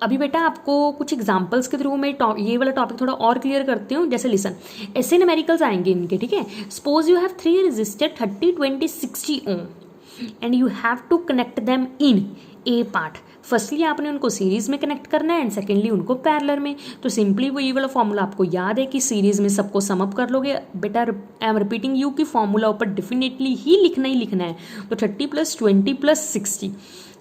अभी बेटा आपको कुछ एग्जांपल्स के थ्रू मैं ये वाला टॉपिक थोड़ा और क्लियर करती हूँ। जैसे लिसन, ऐसे न्यूमेरिकल्स आएंगे इनके, ठीक है। Suppose you have 3 resistor 30, 20, 60 ohm and you have to connect them in a part. Firstly आपने उनको सीरीज में कनेक्ट करना है एंड सेकेंडली उनको पैरेलल में। तो सिंपली वो ये वाला फॉर्मूला आपको याद है कि सीरीज में सबको सम अप कर लोगे। बेटा आई एम रिपीटिंग यू कि फॉर्मूला ऊपर डेफिनेटली ही लिखना है। तो 30 + 20 + 60,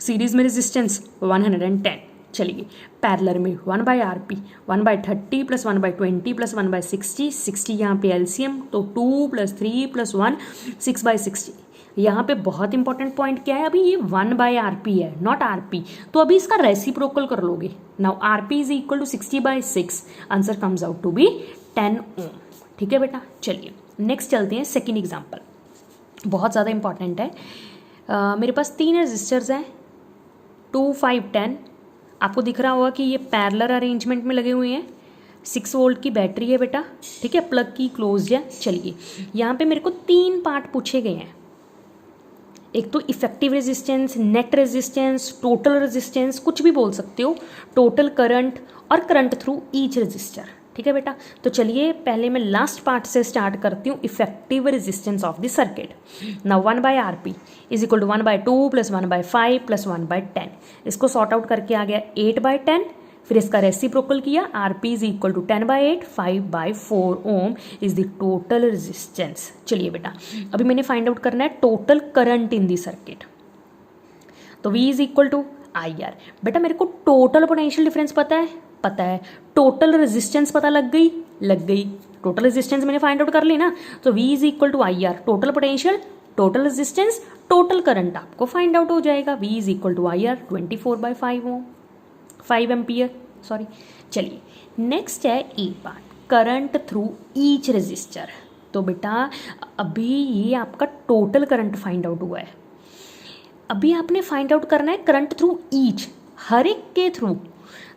सीरीज में रेजिस्टेंस 110। चलिए पैरेलल में 1/RP 1/30 + 1/20 + 1/60, 60 यहाँ पे एलसीएम, तो 2 + 3 + 1 6/60। यहाँ पे बहुत इंपॉर्टेंट पॉइंट क्या है, अभी ये 1/RP है नॉट RP, तो अभी इसका रेसिप्रोकल कर लोगे। Now RP = 60/6, answer comes out to be 10 ohm. ठीक है बेटा, चलिए नेक्स्ट चलते हैं सेकेंड एग्जाम्पल, बहुत ज़्यादा इंपॉर्टेंट है। मेरे पास 3 रजिस्टर्स हैं 2, 5, 10। आपको दिख रहा होगा कि ये पैरेलल अरेंजमेंट में लगे हुए हैं। 6 वोल्ट की बैटरी है बेटा, ठीक है, प्लग की क्लोज है। चलिए यहाँ पे मेरे को 3 पार्ट पूछे गए हैं। एक तो effective resistance, net resistance, total resistance, कुछ भी बोल सकते हो, टोटल करंट और करंट थ्रू ईच रेजिस्टर। ठीक है बेटा, तो चलिए पहले मैं लास्ट पार्ट से स्टार्ट करती हूँ, effective resistance of the circuit. Now 1/RP = 1/2 + 1/5 + 1/10। इसको सॉर्ट आउट करके आ गया 8/10। फिर इसका रेसिप्रोकल किया, RP = 10/8, 5/4 ohm is the total resistance. चलिए बेटा अभी मैंने फाइंड आउट करना है total current in the circuit. तो V = IR। बेटा मेरे को टोटल पोटेंशियल डिफरेंस पता है, टोटल रेजिस्टेंस पता लग गई, टोटल रेजिस्टेंस मैंने फाइंड आउट कर ली ना। तो V = IR, total potential, total resistance, total current आपको फाइंड आउट हो जाएगा। V = IR 24/5 ohm, 5 ampere, sorry. चलिए नेक्स्ट है E part, current through each resistor. तो बेटा अभी ये आपका टोटल करंट फाइंड आउट हुआ है। अभी आपने फाइंड आउट करना है करंट थ्रू ईच, हर एक के थ्रू।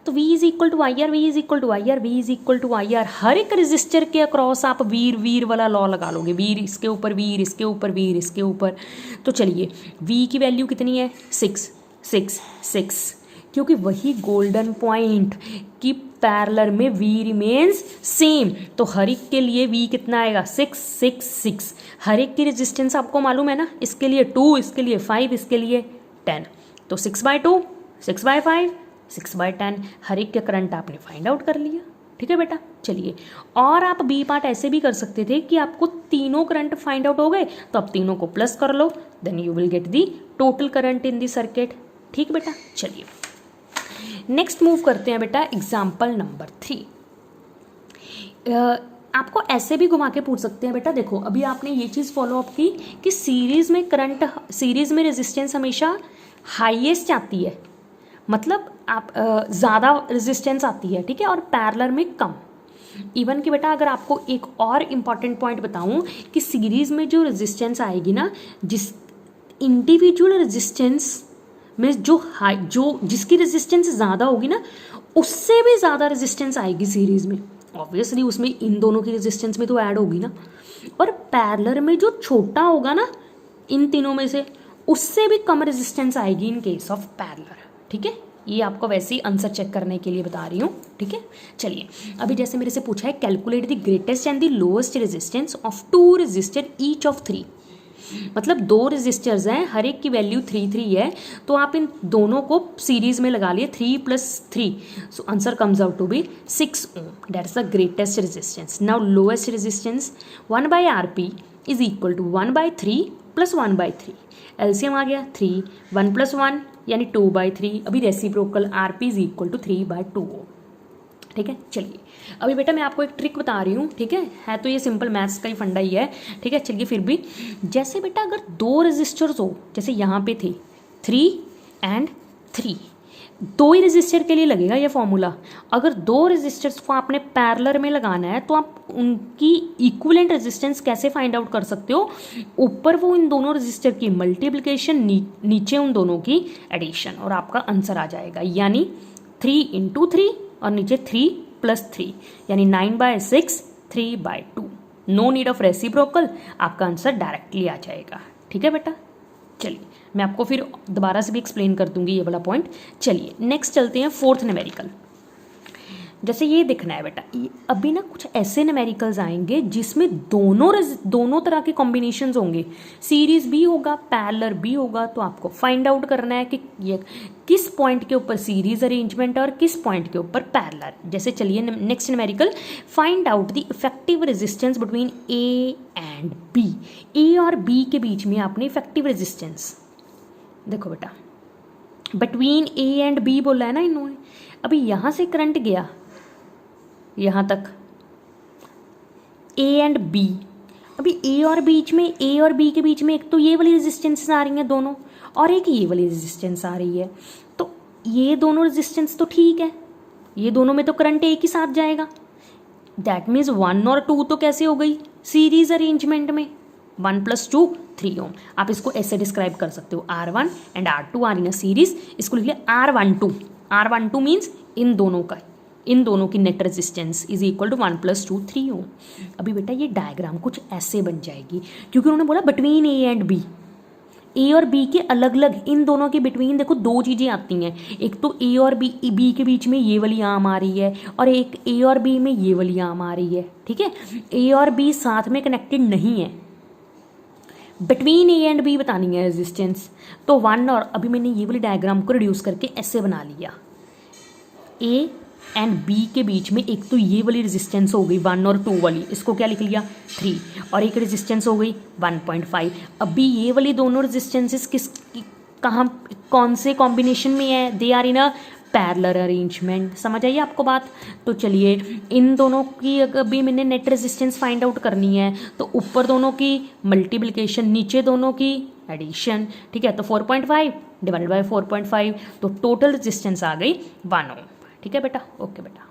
तो V = IR, V = IR, V = IR, हर एक रेजिस्टर के अक्रॉस आप वीर वाला लॉ लगा लोगे, वीर इसके ऊपर, वीर इसके ऊपर, वीर इसके ऊपर। तो चलिए V की वैल्यू कितनी है, 6 6 6, क्योंकि वही गोल्डन पॉइंट कि पैरेलल में V रिमेन्स सेम। तो हर एक के लिए V कितना आएगा, 6 6 6। हर एक की रेजिस्टेंस आपको मालूम है ना, इसके लिए 2, इसके लिए 5, इसके लिए 10। तो 6/2, 6/5, 6/10, हर एक का करंट आपने फाइंड आउट कर लिया। ठीक है बेटा, चलिए और आप B पार्ट ऐसे भी कर सकते थे कि आपको तीनों करंट फाइंड आउट हो गए तो आप तीनों को प्लस कर लो, then you will get the total current in the circuit. ठीक बेटा, चलिए नेक्स्ट मूव करते हैं बेटा एग्जाम्पल नंबर 3। आपको ऐसे भी घुमा के पूछ सकते हैं बेटा, देखो अभी आपने ये चीज़ फॉलो अप की कि सीरीज में करंट, सीरीज में रेजिस्टेंस हमेशा हाईएस्ट आती है, मतलब आप ज़्यादा रेजिस्टेंस आती है, ठीक है, और पैरेलल में कम। इवन कि बेटा अगर आपको एक और इम्पॉर्टेंट पॉइंट बताऊं कि सीरीज में जो रेजिस्टेंस आएगी ना, जिस इंडिविजुअल रेजिस्टेंस में जो जिसकी रेजिस्टेंस ज़्यादा होगी ना, उससे भी ज़्यादा रेजिस्टेंस आएगी सीरीज में। ऑब्वियसली उसमें इन दोनों की रेजिस्टेंस में तो ऐड होगी ना। और पैरेलल में जो छोटा होगा ना इन तीनों में से, उससे भी कम रेजिस्टेंस आएगी इन केस ऑफ पैरेलल। ठीक है, ये आपको वैसे ही आंसर चेक करने के लिए बता रही हूँ। ठीक है, चलिए अभी जैसे मेरे से पूछा है calculate the greatest and the lowest resistance of 2 resistor each of 3। मतलब 2 रेजिस्टर्स हैं, हर एक की वैल्यू 3 3 है, तो आप इन दोनों को सीरीज में लगा लिए 3 + 3, so answer comes out to be 6 ohm, that is the greatest resistance. Now lowest resistance 1/RP = 1/3 + 1/3, LCM आ गया 3, 1 + 1 यानी 2/3। अभी रेसिप्रोकल RP = 3/2 ओम। ठीक है, चलिए अभी बेटा मैं आपको एक ट्रिक बता रही हूँ। ठीक है तो ये सिंपल मैथ्स का ही फंडा ही है। ठीक है, चलिए फिर भी जैसे बेटा अगर 2 रेजिस्टर्स हो, जैसे यहाँ पे थे 3 and 3, 2 ही रेजिस्टर के लिए लगेगा ये फॉर्मूला। अगर 2 रेजिस्टर्स को आपने पैरेलल में लगाना है तो आप उनकी इक्विवेलेंट रेजिस्टेंस कैसे फाइंड आउट कर सकते हो, ऊपर वो इन दोनों रेजिस्टर की मल्टीप्लिकेशन, नीचे उन दोनों की एडिशन, और आपका आंसर आ जाएगा। यानी 3 × 3 और नीचे 3 + 3 यानी 9/6, 3/2। नो नीड ऑफ रेसिप्रोकल, आपका आंसर डायरेक्टली आ जाएगा। ठीक है बेटा, चलिए मैं आपको फिर दोबारा से भी एक्सप्लेन कर दूंगी ये वाला पॉइंट। चलिए नेक्स्ट चलते हैं फोर्थ न्यूमेरिकल। जैसे ये दिखना है बेटा, अभी ना कुछ ऐसे न्यूमेरिकल्स आएंगे जिसमें दोनों तरह के कॉम्बिनेशंस होंगे, सीरीज भी होगा पैरेलल भी होगा। तो आपको फाइंड आउट करना है कि ये किस पॉइंट के ऊपर सीरीज अरेंजमेंट है और किस पॉइंट के ऊपर पैरेलल। जैसे चलिए next numerical, find out the effective resistance between A and B. A और बी के बीच में आपने इफेक्टिव रेजिस्टेंस देखो बेटा, बिटवीन ए एंड बी बोला है ना इन्होंने। अभी यहाँ से करंट गया यहाँ तक, ए एंड बी। अभी ए और बी के बीच में एक तो ये वाली रेजिस्टेंस आ रही हैं दोनों, और एक ये वाली रेजिस्टेंस आ रही है। तो ये दोनों रेजिस्टेंस तो ठीक है, ये दोनों में तो करंट एक ही साथ जाएगा। दैट मीन्स 1 और 2 तो कैसे हो गई सीरीज अरेंजमेंट में, 1 + 2 3 ओम। आप इसको ऐसे डिस्क्राइब कर सकते हो, R1 and R2 are in a series. इसको लिख लिया R12 मीन्स इन दोनों की net resistance is equal to 1 + 2 3 ohm. अभी बेटा ये डायग्राम कुछ ऐसे बन जाएगी, क्योंकि उन्होंने बोला between A and B, A और बी के अलग अलग, इन दोनों के बिटवीन देखो दो चीज़ें आती हैं। एक तो ए और बी के बीच में ये वाली आर्म आ रही है, और एक ए और बी में ये वाली आर्म आ रही है। ठीक है, ए और बी साथ में कनेक्टेड नहीं है, बिटवीन ए एंड बी बतानी है रेजिस्टेंस। तो 1 और अभी मैंने ये वाली डायग्राम को रिड्यूस करके ऐसे बना लिया, ए एंड बी के बीच में एक तो ये वाली रेजिस्टेंस हो गई 1 और 2 वाली, इसको क्या लिख लिया 3, और एक रेजिस्टेंस हो गई 1.5। अभी ये वाली दोनों रेजिस्टेंसेस कौन से कॉम्बिनेशन में है, they are in a parallel arrangement. समझ आइए आपको बात। तो चलिए इन दोनों की अभी मैंने नेट रेजिस्टेंस फाइंड आउट करनी है, तो ऊपर दोनों की मल्टीप्लिकेशन, नीचे दोनों की एडिशन। ठीक है, तो 4.5 / 4.5, तो टोटल रेजिस्टेंस आ गई 1 ओम। ठीक है बेटा, ओके बेटा।